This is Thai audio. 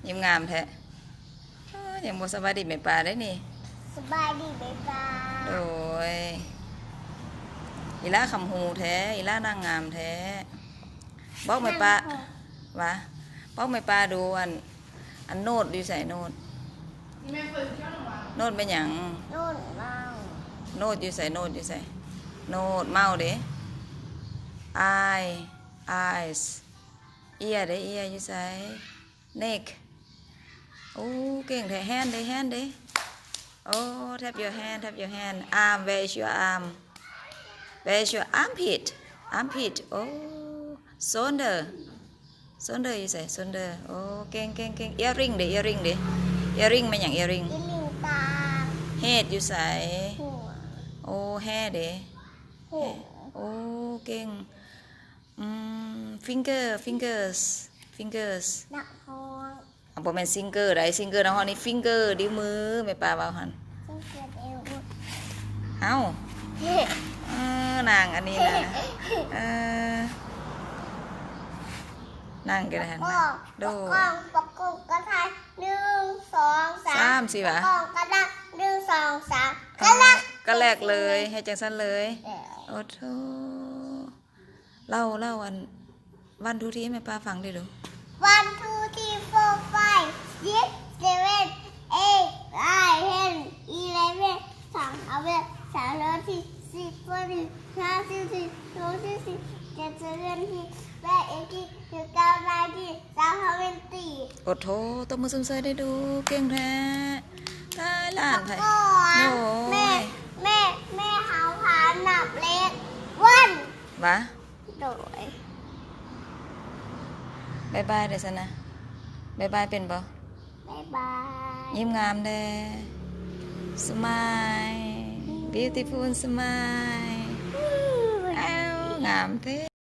ยิ้มงามแท้ยังบ่สบายดีแม่ปลาได้นี่สบายดีไหมปลาโดยอีล่าคำหูแท้อีล่านางงามแท้บอกแม่ปลาวะบอกแม่ปลาดูอันโนดอยู่ใส่โนดโนดเป็นหยังโน่นเมาโนดอยู่ใส่โนดอยู่ใส่โนดเมาเด้ eyes เอียเด้เอียอยู่ใส่ neck โอ้เก่งแท้hand เด้โอ้ tap your hand arm where is your arm where is your armpitโอ้ shoulder อยู่ใส่ shoulder โอ้เก่งearring เด้ earring มันอย่าง earring อีลิงตา head อยู่ใส่ หัว โอ้ hair เด้ หัว โอ้เก่งfingers หนักห้อง บ่แม่นซิงเกอร์ได้ซิงเกอร์นะฮอนี่ฟิงเกอร์นิ้วมือแม่ป้าว่าหั่นซึ่งเกิดเอว เอ้า เฮ้ นางอันนี้นะนางกันหั่นโดประกบกระทาย1 2 3สิวะประกบกระดัก1 2 3กระก็แรกเลยให้จังซั่นเลยโอ้โธ่เล่าวันทุกทีให้แม่ป้าฟังดิดู 1 2 3 4 5 6 7 8 9 10 11 12 13 14 15 16 17 โอ้โถตบมือซึ้งๆได้ดูเก่งแท้ตายหลานไผโอ้แม่หาผาหนับเล็กวัน วะโดยบายบายเด้อซั่นนะบายบายเป็นบ่บายบาย ยิ้มงามเด้สมาย beautiful smile อ้าวงามแท้